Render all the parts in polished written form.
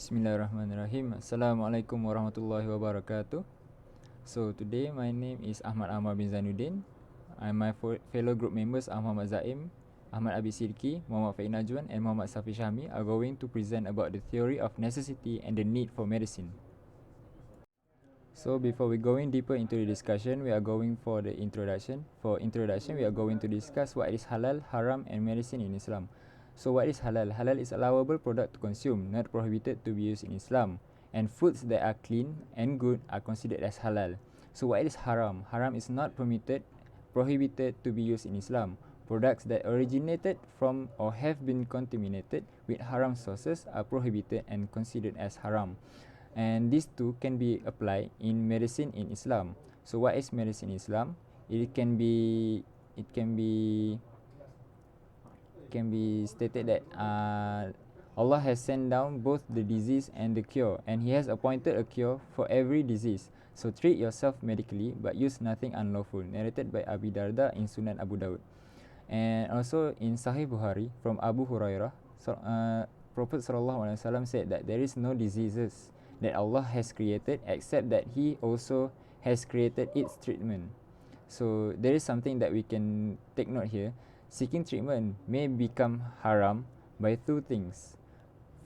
Bismillahirrahmanirrahim. Assalamualaikum warahmatullahi wabarakatuh. So today my name is Ammar bin Zainudin. And my fellow group members Ahmad Zaim, Ahmad Abid Sidqi, Mohamed Faiq Najwan and Mohamed Syahmi are going to present about the theory of necessity and the need for medicine. So before we going deeper into the discussion, we are going for the introduction. For introduction, we are going to discuss what is halal, haram and medicine in Islam. So what is halal? Halal is allowable product to consume, not prohibited to be used in Islam. And foods that are clean and good are considered as halal. So what is haram? Haram is not prohibited to be used in Islam. Products that originated from or have been contaminated with haram sources are prohibited and considered as haram. And these two can be applied in medicine in Islam. So what is medicine in Islam? It can be stated that Allah has sent down both the disease and the cure, and He has appointed a cure for every disease. So treat yourself medically, but use nothing unlawful. Narrated by Abi Darda in Sunan Abu Dawud. And also in Sahih Bukhari from Abu Hurairah, Prophet ﷺ said that there is no diseases that Allah has created except that He also has created its treatment. So there is something that we can take note here. Seeking treatment may become haram by two things.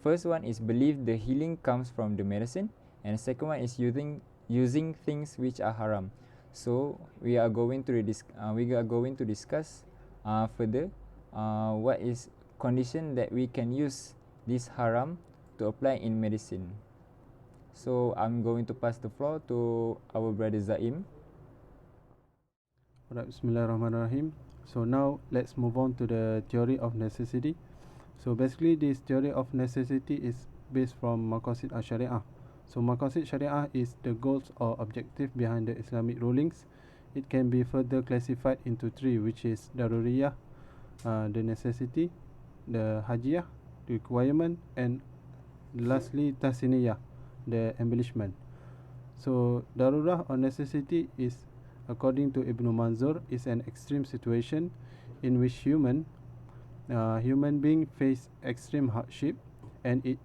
First one is believe the healing comes from the medicine, and the second one is using things which are haram. So we are going to discuss further what is condition that we can use this haram to apply in medicine. So I'm going to pass the floor to our brother Zaim. Alright, Bismillahirrahmanirrahim. So now let's move on to the theory of necessity. So basically this theory of necessity is based from Maqasid al-Shari'ah. So Maqasid Shari'ah is the goals or objective behind the Islamic rulings. It can be further classified into three, which is Daruriyah, the necessity, the Hajiyah, the requirement, and lastly Tahsiniyah, the embellishment. So Darurah or necessity is, according to Ibn Manzur, is an extreme situation in which human being face extreme hardship and it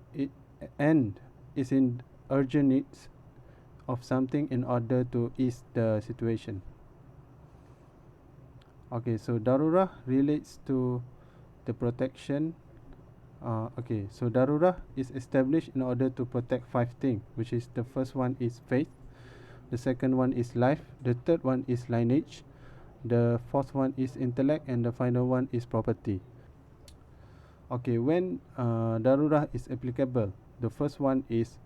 is in urgent needs of something in order to ease the situation. Okay, so Darurah relates to the protection. So Darurah is established in order to protect five things, which is the first one is faith, the second one is life, the third one is lineage, the fourth one is intellect, and the final one is property. Okay, when Darurah is applicable, the first one is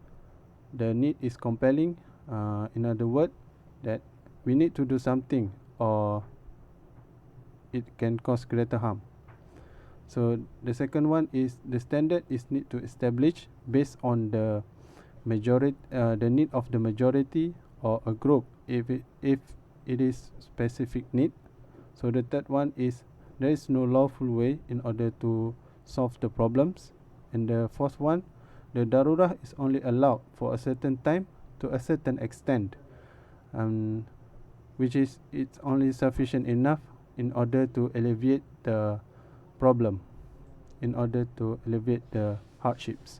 the need is compelling. In other words, that we need to do something or it can cause greater harm. So the second one is the standard is need to establish based on the majority, the need of the majority or a group if it is specific need. So the third one is there is no lawful way in order to solve the problems. And the fourth one, the Darurah is only allowed for a certain time to a certain extent, which is it's only sufficient enough in order to alleviate the problem, in order to alleviate the hardships.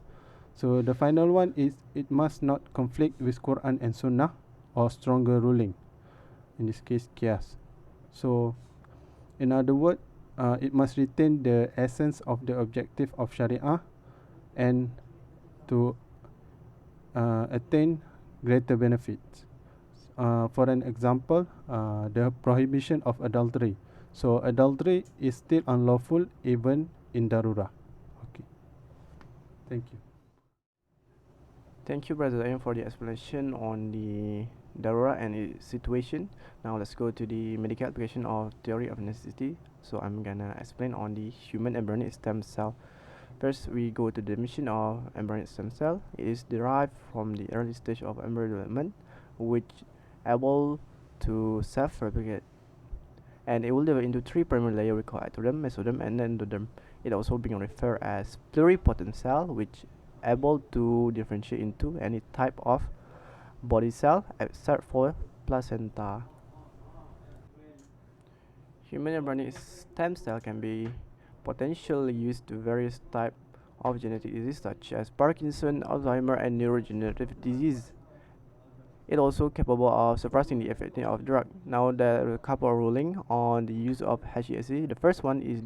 So the final one is it must not conflict with Quran and Sunnah or stronger ruling, in this case Qiyas. So in other words, it must retain the essence of the objective of Sharia and to attain greater benefits. For an example, the prohibition of adultery. So adultery is still unlawful even in Darurah. Okay. Thank you. Thank you, Brother Zaim, for the explanation on the Darurah and its situation. Now let's go to the medical application of theory of necessity. So I'm gonna explain on the human embryonic stem cell. First, we go to the definition of embryonic stem cell. It is derived from the early stage of embryo development, which able to self-replicate, and it will develop into three primary layers we call ectoderm, mesoderm, and endoderm. It also being referred as pluripotent cell, which able to differentiate into any type of body cell except for placenta. Human embryonic stem cell can be potentially used to various type of genetic disease such as Parkinson, Alzheimer, and neurodegenerative disease. It also capable of suppressing the effectiveness of drug. Now there are a couple of ruling on the use of HESE. The first one is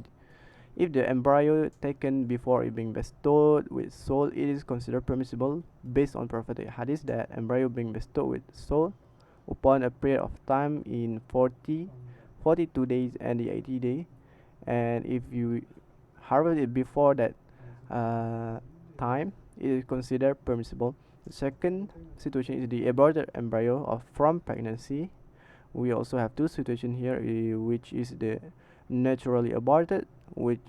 if the embryo taken before it being bestowed with soul, it is considered permissible based on prophetic hadith that embryo being bestowed with soul upon a period of time in 42 days and the 80 day, and if you harvest it before that time, it is considered permissible. The second situation is the aborted embryo of from pregnancy. We also have two situations here, which is the naturally aborted, which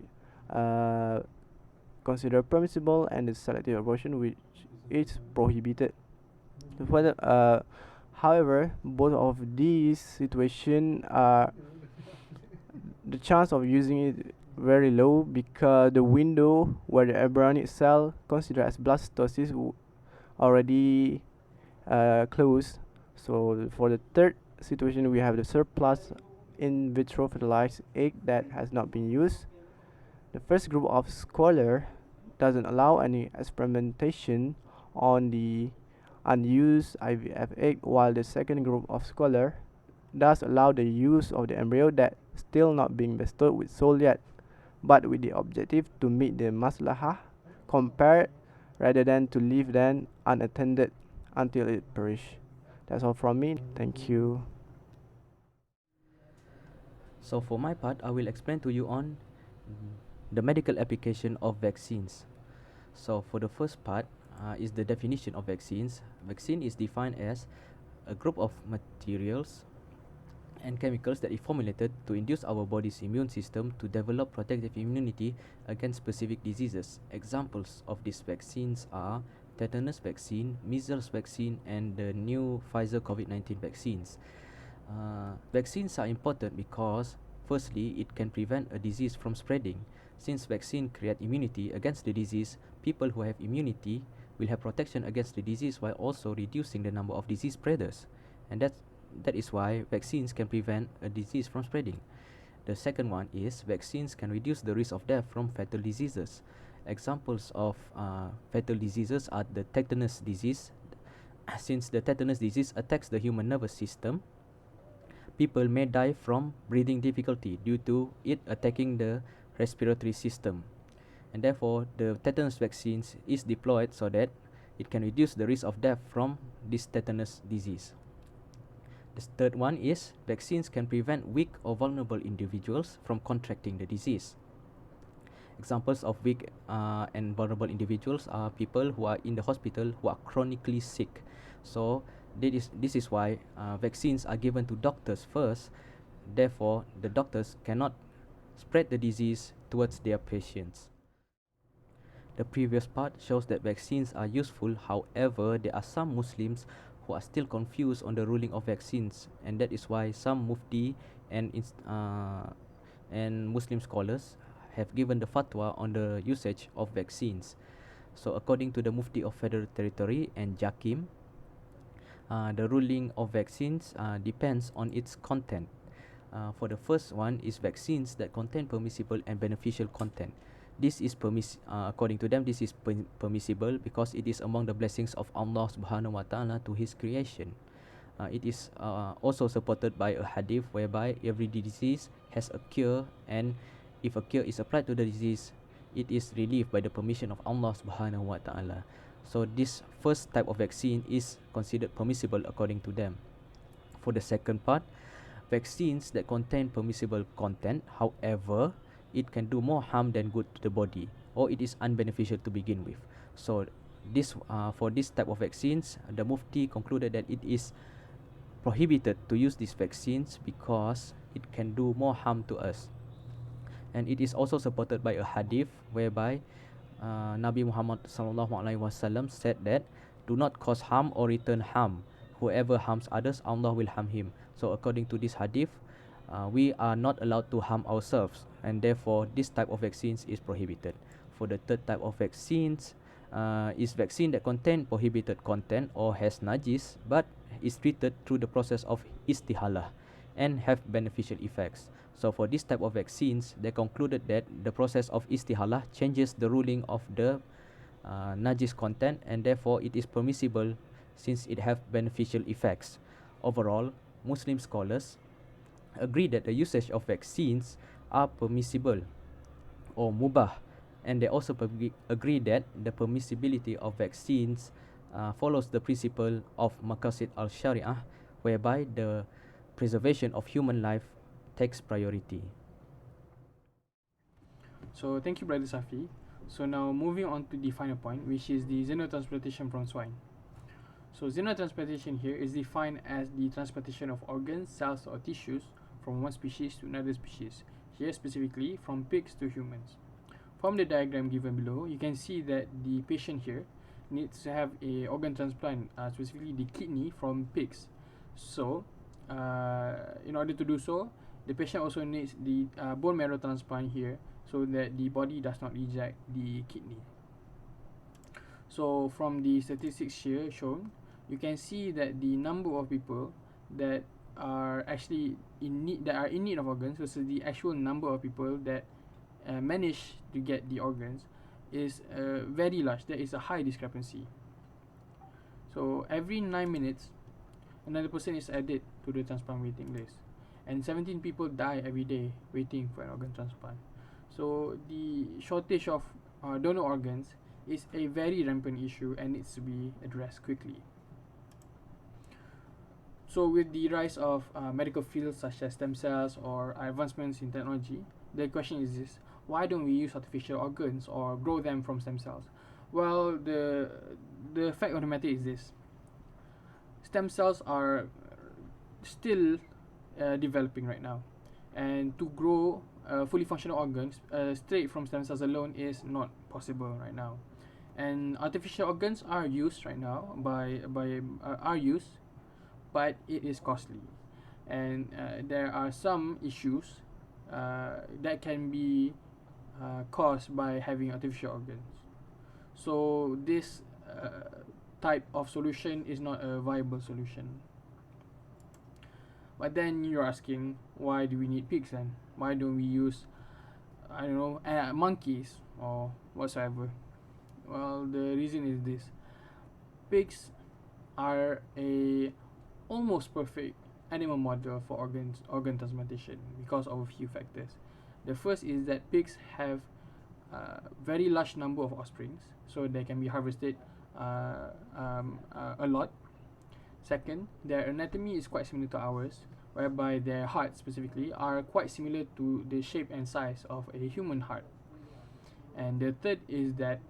considered permissible, and the selective abortion, which is prohibited. However, both of these situations are the chance of using it very low because the window where the embryonic cell considered as blastocyst already closed. So for the third situation, we have the surplus in vitro fertilized egg that has not been used. The first group of scholar doesn't allow any experimentation on the unused IVF egg, while the second group of scholar does allow the use of the embryo that still not being bestowed with soul yet, but with the objective to meet the maslahah compared rather than to leave them unattended until it perish. That's all from me. Thank you. So for my part, I will explain to you on the medical application of vaccines. So for the first part is the definition of vaccines. Vaccine is defined as a group of materials and chemicals that is formulated to induce our body's immune system to develop protective immunity against specific diseases. Examples of these vaccines are tetanus vaccine, measles vaccine, and the new Pfizer COVID-19 vaccines. Vaccines are important because, firstly, it can prevent a disease from spreading. Since vaccine create immunity against the disease, people who have immunity will have protection against the disease while also reducing the number of disease spreaders. And that is why vaccines can prevent a disease from spreading. The second one is vaccines can reduce the risk of death from fatal diseases. Examples of fatal diseases are the tetanus disease. Since the tetanus disease attacks the human nervous system, people may die from breathing difficulty due to it attacking the respiratory system. And therefore, the tetanus vaccines is deployed so that it can reduce the risk of death from this tetanus disease. The third one is vaccines can prevent weak or vulnerable individuals from contracting the disease. Examples of weak and vulnerable individuals are people who are in the hospital who are chronically sick. So this is why vaccines are given to doctors first. Therefore, the doctors cannot spread the disease towards their patients. The previous part shows that vaccines are useful. However, there are some Muslims who are still confused on the ruling of vaccines, and that is why some Mufti and Muslim scholars have given the fatwa on the usage of vaccines. So according to the Mufti of Federal Territory and Jakim, the ruling of vaccines depends on its content. For the first one is vaccines that contain permissible and beneficial content. This is according to them, this is permissible because it is among the blessings of Allah subhanahu wa ta'ala to his creation. It is also supported by a hadith whereby every disease has a cure, and if a cure is applied to the disease, it is relieved by the permission of Allah subhanahu wa ta'ala. So this first type of vaccine is considered permissible according to them. For the second part, vaccines that contain permissible content, however, it can do more harm than good to the body, or it is unbeneficial to begin with. So this for this type of vaccines, the Mufti concluded that it is prohibited to use these vaccines because it can do more harm to us. And it is also supported by a hadith whereby Nabi Muhammad SAW said that, do not cause harm or return harm. Whoever harms others, Allah will harm him. So according to this hadith, we are not allowed to harm ourselves, and therefore this type of vaccines is prohibited. For the third type of vaccines is vaccine that contain prohibited content or has najis but is treated through the process of istihalah and have beneficial effects. So for this type of vaccines, they concluded that the process of istihalah changes the ruling of the najis content, and therefore it is permissible since it have beneficial effects. Overall, Muslim scholars agree that the usage of vaccines are permissible or mubah, and they also agree that the permissibility of vaccines follows the principle of maqasid al-shari'ah, whereby the preservation of human life takes priority. So thank you, Brother Safi. So now moving on to the final point, which is the xenotransplantation from swine. So xenotransplantation here is defined as the transplantation of organs, cells or tissues from one species to another species, here specifically from pigs to humans. From the diagram given below, you can see that the patient here needs to have a organ transplant, specifically the kidney from pigs. So in order to do so, the patient also needs the bone marrow transplant here, so that the body does not reject the kidney. So from the statistics here shown, you can see that the number of people that are actually in need of organs versus the actual number of people that manage to get the organs is very large. There is a high discrepancy. So every 9 minutes, another person is added to the transplant waiting list, and 17 people die every day waiting for an organ transplant. So the shortage of donor organs is a very rampant issue and needs to be addressed quickly. So with the rise of medical fields such as stem cells or advancements in technology, the question is this: why don't we use artificial organs or grow them from stem cells? Well, the fact of the matter is this: stem cells are still developing right now, and to grow fully functional organs straight from stem cells alone is not possible right now. And artificial organs are used right now but it is costly, and there are some issues that can be caused by having artificial organs. So this type of solution is not a viable solution. But then you're asking, why do we need pigs then? Why don't we use, I don't know, monkeys or whatsoever? Well, the reason is this: pigs are a almost perfect animal model for organ transplantation because of a few factors. The first is that pigs have very large number of offsprings, so they can be harvested a lot. Second, their anatomy is quite similar to ours, whereby their hearts specifically are quite similar to the shape and size of a human heart. And the third is that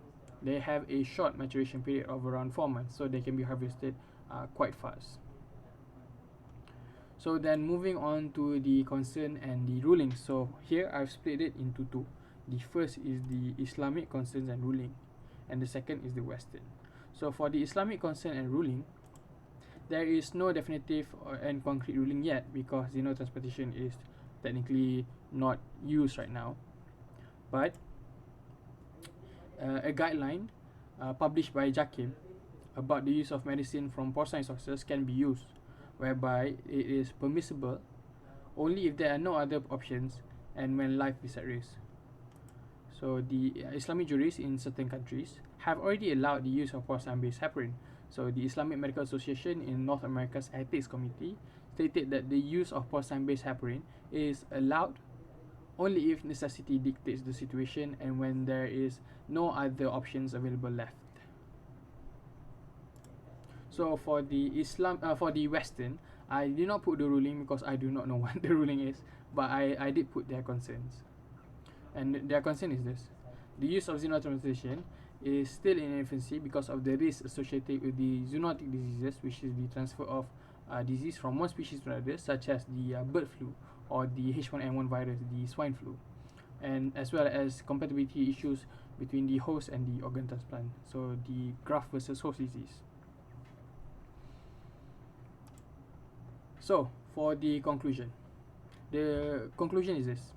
they have a short maturation period of around 4 months, so they can be harvested quite fast. So then moving on to the concern and the rulings. So here I've split it into two. The first is the Islamic concerns and ruling, and the second is the Western. So for the Islamic concern and ruling, there is no definitive and concrete ruling yet, because xenotransplantation is technically not used right now. But a guideline published by Jakim about the use of medicine from porcine sources can be used, whereby it is permissible only if there are no other options and when life is at risk. So the Islamic jurists in certain countries have already allowed the use of porcine-based heparin. So the Islamic Medical Association in North America's Ethics Committee stated that the use of porcine-based heparin is allowed only if necessity dictates the situation and when there is no other options available left. So for the Western, I did not put the ruling because I do not know what the ruling is, but I did put their concerns. And their concern is this: the use of xenotransplantation is still in infancy because of the risk associated with the zoonotic diseases, which is the transfer of disease from one species to another, such as the bird flu or the H1N1 virus, the swine flu, and as well as compatibility issues between the host and the organ transplant, so the graft versus host disease. So for the conclusion is this: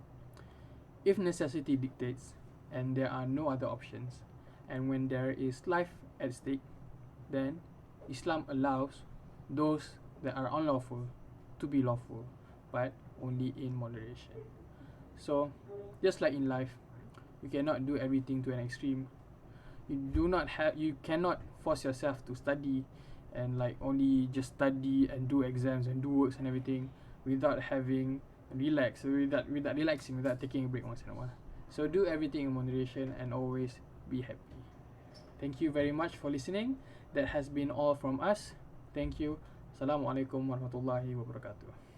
if necessity dictates and there are no other options, and when there is life at stake, then Islam allows those that are unlawful to be lawful, but only in moderation. So, just like in life, you cannot do everything to an extreme. You cannot force yourself to study and like only just study and do exams and do works and everything without having without relaxing, without taking a break once in a while. So do everything in moderation and always be happy. Thank you very much for listening. That has been all from us. Thank you. Assalamualaikum warahmatullahi wabarakatuh.